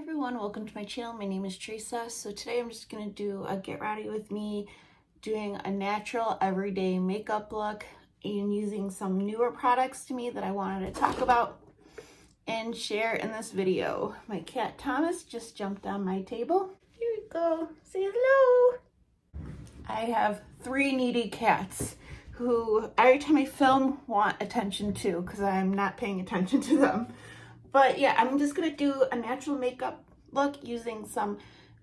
Everyone, welcome to my channel. My name is Teresa. So today I'm just going to do a get ready with me doing a natural everyday makeup look and using some newer products to me that I wanted to talk about and share in this video. My cat Thomas just jumped on my table. Here we go. Say hello. I have three needy cats who every time I film want attention too because I'm not paying attention to them. But yeah, I'm just gonna do a natural makeup look using some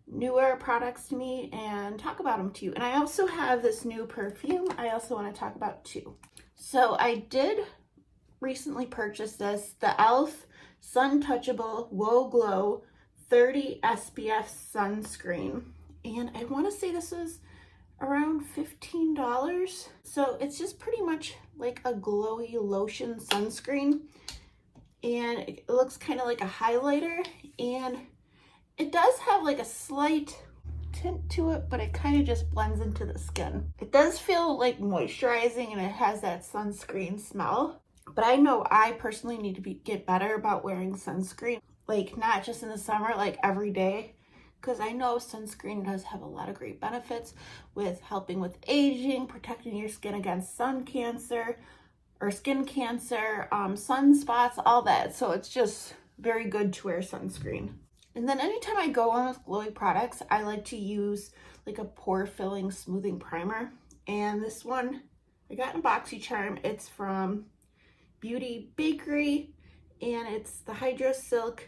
newer products to me and talk about them to you. And I also have this new perfume I also want to talk about too. So I did recently purchase this, the e.l.f. Sun Touchable Whoa Glow 30 SPF sunscreen. And I want to say this was around $15. So it's just pretty much like a glowy lotion sunscreen. And it looks kind of like a highlighter, and it does have like a slight tint to it, but it kind of just blends into the skin. It does feel like moisturizing and it has that sunscreen smell, but I know I personally need to get better about wearing sunscreen, like not just in the summer, like every day, because I know sunscreen does have a lot of great benefits with helping with aging, protecting your skin against sun cancer, or skin cancer, sunspots, all that. So it's just very good to wear sunscreen. And then anytime I go on with glowy products, I like to use like a pore filling smoothing primer. And this one I got in BoxyCharm. It's from Bakerie, and it's the Hydro Silk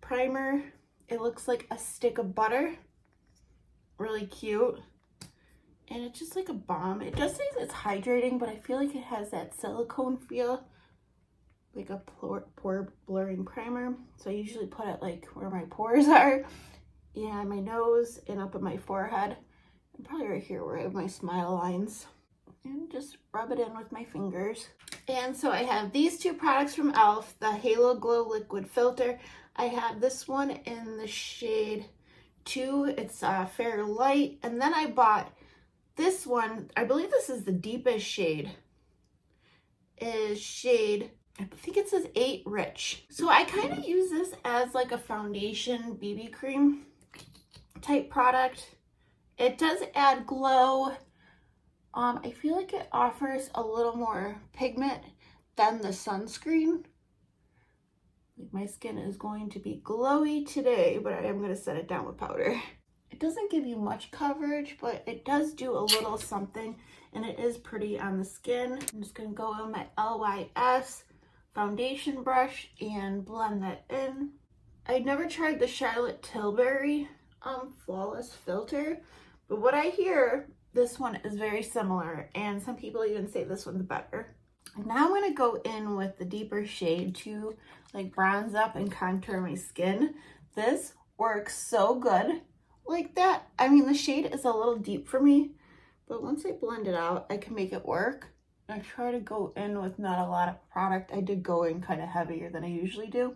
primer. It looks like a stick of butter, really cute. And it's just like a balm. It does say it's hydrating, but I feel like it has that silicone feel, like a pore blurring primer. So I usually put it like where my pores are, and my nose, and up at my forehead, and probably right here where I have my smile lines. And just rub it in with my fingers. And so I have these two products from e.l.f., the Halo Glow Liquid Filter. I have this one in the shade 2. It's Fair Light. And then I bought this one, I believe this is the deepest shade, is shade, I think it says 8 Rich. So I kind of use this as like a foundation BB cream type product. It does add glow. I feel like it offers a little more pigment than the sunscreen. My skin is going to be glowy today, but I am going to set it down with powder. It doesn't give you much coverage, but it does do a little something, and it is pretty on the skin. I'm just going to go on my LYS foundation brush and blend that in. I never tried the Charlotte Tilbury Flawless Filter, but what I hear, this one is very similar, and some people even say this one's better. And now I'm going to go in with the deeper shade to like bronze up and contour my skin. This works so good like that. I mean, the shade is a little deep for me, but once I blend it out, I can make it work. I try to go in with not a lot of product. I did go in kind of heavier than I usually do,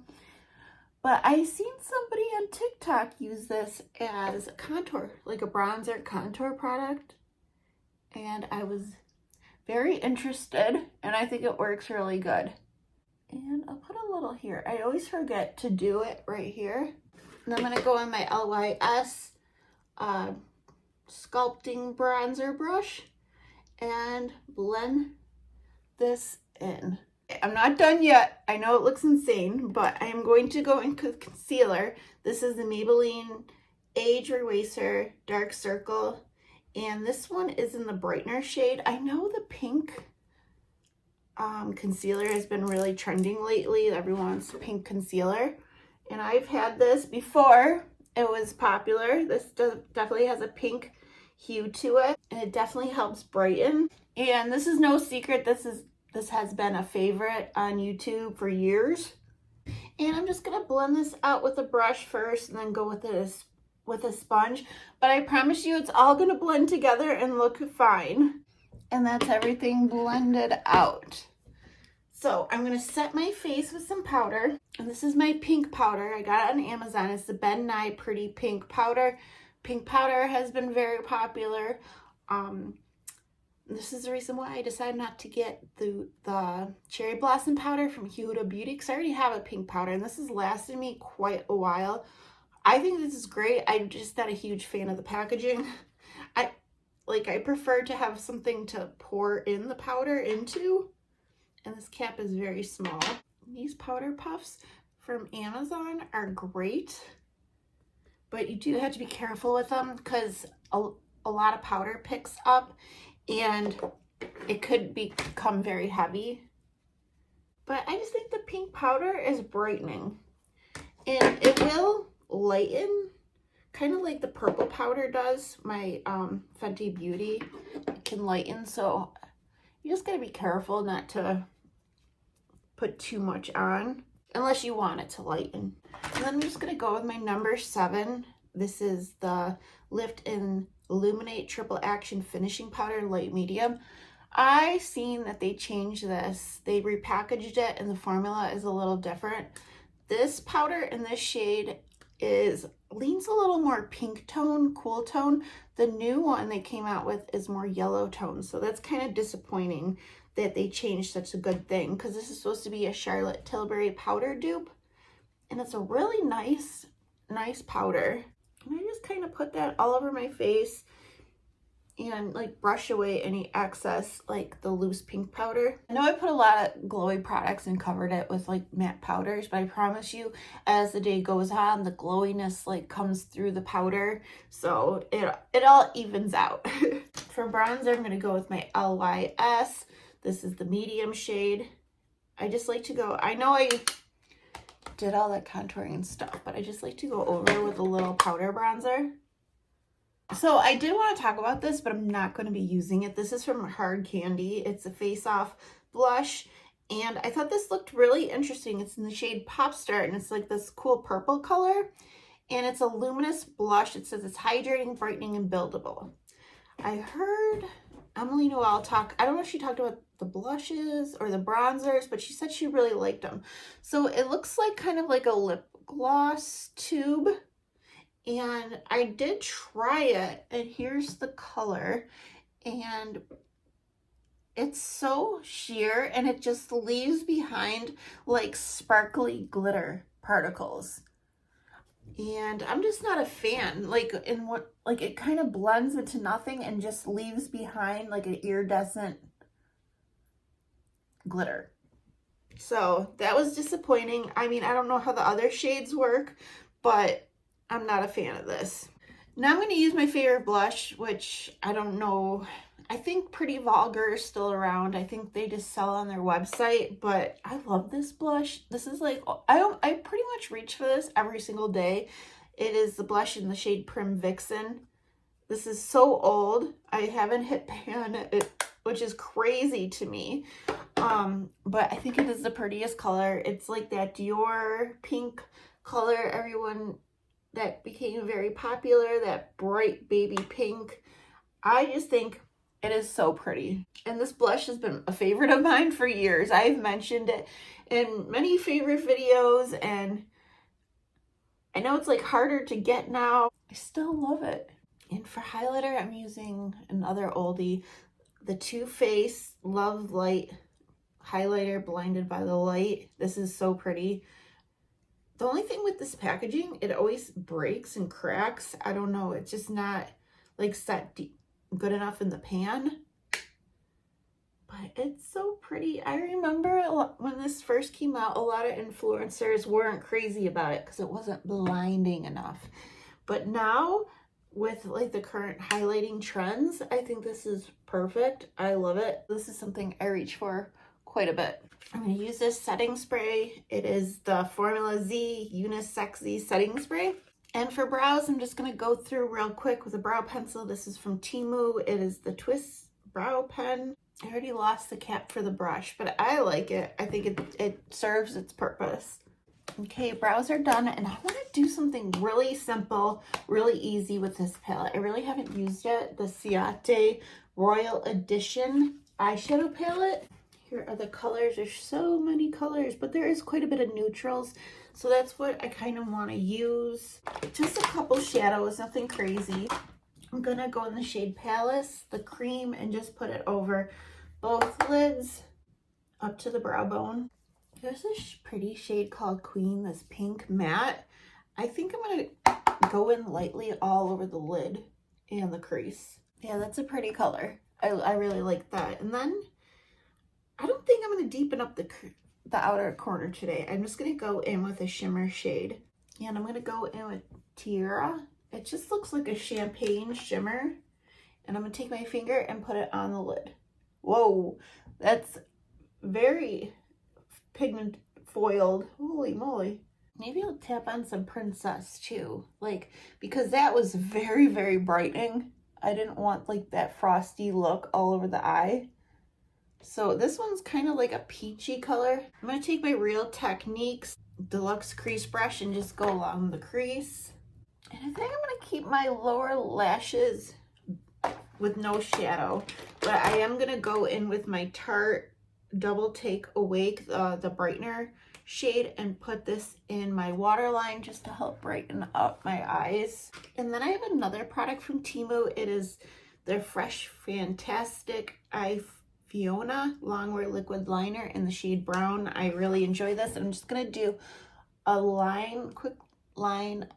but I seen somebody on TikTok use this as a contour, like a bronzer contour product, and I was very interested, and I think it works really good. And I'll put a little here. I always forget to do it right here. And I'm gonna go on my LYS sculpting bronzer brush and blend this in. I'm not done yet. I know it looks insane, but I am going to go in with concealer. This is the Maybelline Age Eraser Dark Circle, and this one is in the brightener shade. I know the pink concealer has been really trending lately. Everyone wants pink concealer, and I've had this before. It was popular. This definitely has a pink hue to it, and it definitely helps brighten. And this is no secret, this has been a favorite on YouTube for years. And I'm just gonna blend this out with a brush first and then go with it with a sponge. But I promise you it's all gonna blend together and look fine. And that's everything blended out. So I'm going to set my face with some powder, and this is my pink powder. I got it on Amazon. It's the Ben Nye Pretty Pink Powder. Pink powder has been very popular. This is the reason why I decided not to get the Cherry Blossom powder from Huda Beauty, because I already have a pink powder, and this has lasted me quite a while. I think this is great. I'm just not a huge fan of the packaging. I prefer to have something to pour in the powder into, and this cap is very small. These powder puffs from Amazon are great, but you do have to be careful with them because a lot of powder picks up and it could become very heavy. But I just think the pink powder is brightening, and it will lighten, kind of like the purple powder does. My Fenty Beauty, it can lighten, so you just gotta be careful not to put too much on unless you want it to lighten. And then I'm just gonna go with my number 7. This is the Lift and Illuminate Triple Action Finishing Powder Light Medium. I seen that they changed this. They repackaged it and the formula is a little different. This powder in this shade leans a little more pink tone, cool tone. The new one they came out with is more yellow tone. So that's kind of disappointing that they changed such a good thing, because this is supposed to be a Charlotte Tilbury powder dupe. And it's a really nice powder. And I just kind of put that all over my face and like brush away any excess, like the loose pink powder. I know I put a lot of glowy products and covered it with like matte powders, but I promise you as the day goes on, the glowiness like comes through the powder, so it all evens out. For bronzer, I'm gonna go with my LYS. This is the medium shade. I just like to go, I know I did all that contouring and stuff, but I just like to go over with a little powder bronzer. So I did want to talk about this, but I'm not going to be using it. This is from Hard Candy. It's a face-off blush, and I thought this looked really interesting. It's in the shade Pop Star, and it's like this cool purple color, and it's a luminous blush. It says it's hydrating, brightening, and buildable. I heard Emily Noel talk, I don't know if she talked about the blushes or the bronzers, but she said she really liked them. So it looks like kind of like a lip gloss tube. And I did try it, and here's the color, and it's so sheer, and it just leaves behind like sparkly glitter particles. And I'm just not a fan, like it kind of blends into nothing and just leaves behind like an iridescent glitter. So that was disappointing. I mean, I don't know how the other shades work, but I'm not a fan of this. Now I'm going to use my favorite blush, which I don't know. I think Pretty Vulgar is still around. I think they just sell on their website, but I love this blush. This is like, I pretty much reach for this every single day. It is the blush in the shade Prim Vixen. This is so old. I haven't hit pan, which is crazy to me. But I think it is the prettiest color. It's like that Dior pink color that became very popular, that bright baby pink. I just think it is so pretty. And this blush has been a favorite of mine for years. I've mentioned it in many favorite videos, and I know it's like harder to get now. I still love it. And for highlighter, I'm using another oldie, the Too Faced Love Light highlighter, Blinded by the Light. This is so pretty. The only thing with this packaging, it always breaks and cracks. I don't know, it's just not like set good enough in the pan. But it's so pretty. I remember when this first came out, a lot of influencers weren't crazy about it because it wasn't blinding enough. But now, with like the current highlighting trends, I think this is perfect. I love it. This is something I reach for quite a bit. I'm going to use this setting spray. It is the Formula Z Unisexy Setting Spray. And for brows, I'm just going to go through real quick with a brow pencil. This is from Temu. It is the Twist Brow Pen. I already lost the cap for the brush, but I like it. I think it serves its purpose. Okay, brows are done, and I want to do something really simple, really easy with this palette. I really haven't used it, the Ciate Royal Edition eyeshadow palette. Here are the colors. There's so many colors, but there is quite a bit of neutrals. So that's what I kind of want to use. Just a couple shadows, nothing crazy. I'm going to go in the shade Palace, the cream, and just put it over both lids up to the brow bone. There's this pretty shade called Queen, this pink matte. I think I'm going to go in lightly all over the lid and the crease. Yeah, that's a pretty color. I really like that. And then I don't think I'm going to deepen up the outer corner today. I'm just going to go in with a shimmer shade. And I'm going to go in with Tiara. It just looks like a champagne shimmer. And I'm going to take my finger and put it on the lid. Whoa, that's very pigment foiled. Holy moly. Maybe I'll tap on some Princess too. Like, because that was very, very brightening. I didn't want like that frosty look all over the eye. So this one's kind of like a peachy color. I'm going to take my Real Techniques Deluxe Crease Brush and just go along the crease. And I think I'm going to keep my lower lashes with no shadow. But I am going to go in with my Tarte Double Take Awake, the brightener shade, and put this in my waterline just to help brighten up my eyes. And then I have another product from Temu. It is their Fresh Fantastic Eye Fiona Longwear Liquid Liner in the shade brown. I really enjoy this. I'm just going to do a quick line,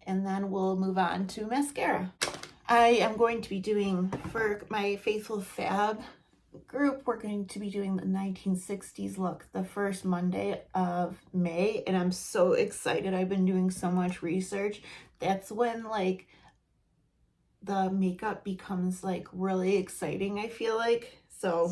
and then we'll move on to mascara. I am going to be doing, for my Faithful Fab group, we're going to be doing the 1960s look the first Monday of May, and I'm so excited. I've been doing so much research. That's when like the makeup becomes like really exciting, I feel like. So,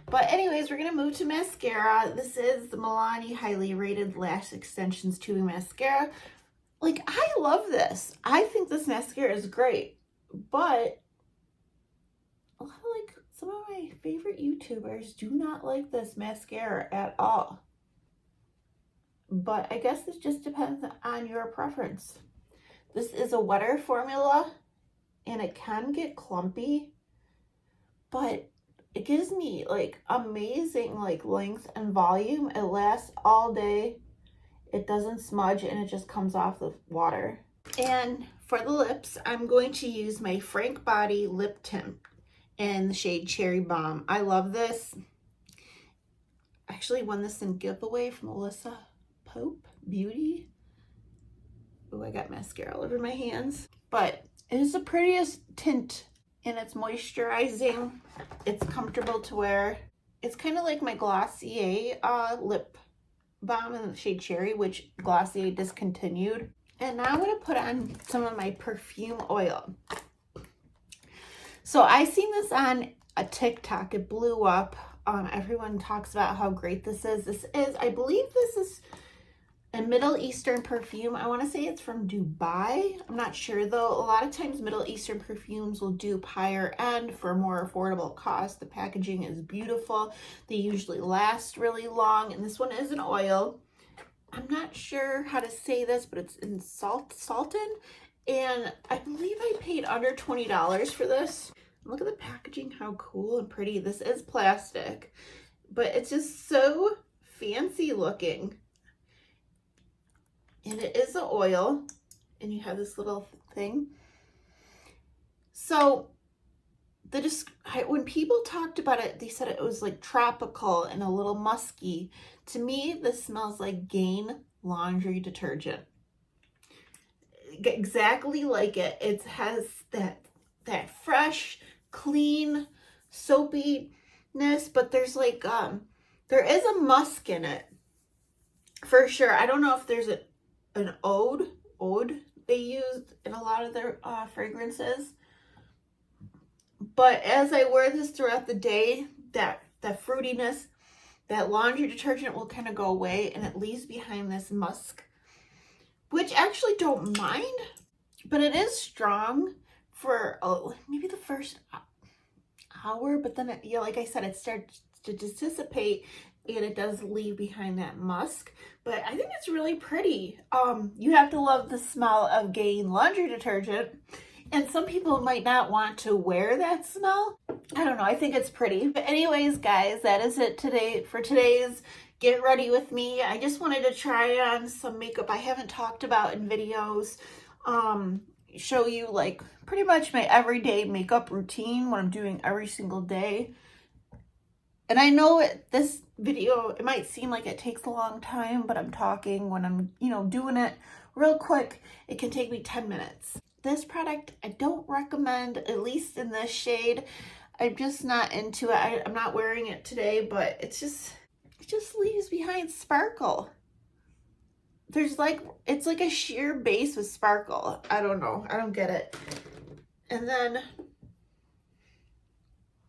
but anyways, we're gonna move to mascara. This is the Milani Highly Rated Lash Extensions Tubing Mascara. Like, I love this. I think this mascara is great, but a lot of like some of my favorite YouTubers do not like this mascara at all. But I guess this just depends on your preference. This is a wetter formula and it can get clumpy, but it gives me like amazing like length and volume. It lasts all day. It doesn't smudge and it just comes off the water. And for the lips, I'm going to use my Frank Body Lip Tint in the shade Cherry Bomb. I love this. I actually won this in giveaway from Alyssa Pope Beauty. Oh, I got mascara all over my hands. But it is the prettiest tint, and it's moisturizing. It's comfortable to wear. It's kind of like my Glossier lip balm in the shade Cherry, which Glossier discontinued. And now I'm going to put on some of my perfume oil. So I seen this on a TikTok. It blew up. Everyone talks about how great this is. I believe this is a Middle Eastern perfume. I want to say it's from Dubai. I'm not sure though. A lot of times Middle Eastern perfumes will dupe higher end for a more affordable cost. The packaging is beautiful. They usually last really long. And this one is an oil. I'm not sure how to say this, but it's in Salton. And I believe I paid under $20 for this. Look at the packaging, how cool and pretty. This is plastic, but it's just so fancy looking. And it is an oil, and you have this little thing. So when people talked about it, they said it was like tropical and a little musky. To me, this smells like Gain laundry detergent. Exactly like it. It has that fresh, clean soapiness, but there's like there is a musk in it for sure. I don't know if there's an oud they used in a lot of their fragrances, but as I wear this throughout the day, that fruitiness, that laundry detergent will kind of go away, and it leaves behind this musk, which I actually don't mind, but it is strong for maybe the first hour, but then yeah, like I said, it starts to dissipate and it does leave behind that musk. But I think it's really pretty. You have to love the smell of Gain laundry detergent, and some people might not want to wear that smell. I don't know, I think it's pretty. But anyways, guys, that is it today for today's Get Ready With Me. I just wanted to try on some makeup I haven't talked about in videos. Show you like pretty much my everyday makeup routine, what I'm doing every single day. And I know this video, it might seem like it takes a long time, but I'm talking when I'm, you know, doing it real quick. It can take me 10 minutes. This product, I don't recommend, at least in this shade. I'm just not into it. I'm not wearing it today, but it just leaves behind sparkle. There's like, it's like a sheer base with sparkle. I don't know. I don't get it. And then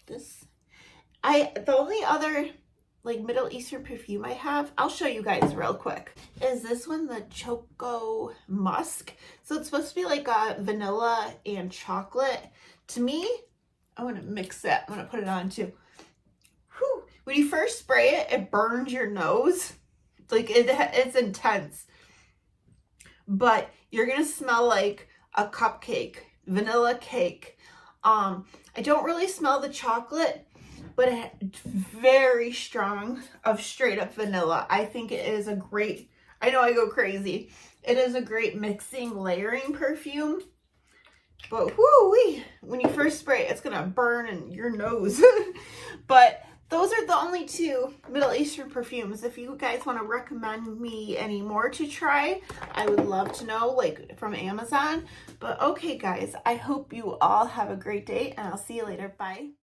this, the only other like Middle Eastern perfume I have, I'll show you guys real quick, is this one, the Choco Musk. So it's supposed to be like a vanilla and chocolate. To me, I want to mix that. I'm going to put it on too. Whew. When you first spray it, it burns your nose. Like it's intense. But you're going to smell like a cupcake, vanilla cake. I don't really smell the chocolate, but it's very strong of straight up vanilla. I think it is a great, I know I go crazy. It is a great mixing, layering perfume. But whoo-wee, when you first spray it, it's gonna burn in your nose. But those are the only two Middle Eastern perfumes. If you guys want to recommend me any more to try, I would love to know, like from Amazon. But okay, guys, I hope you all have a great day, and I'll see you later. Bye.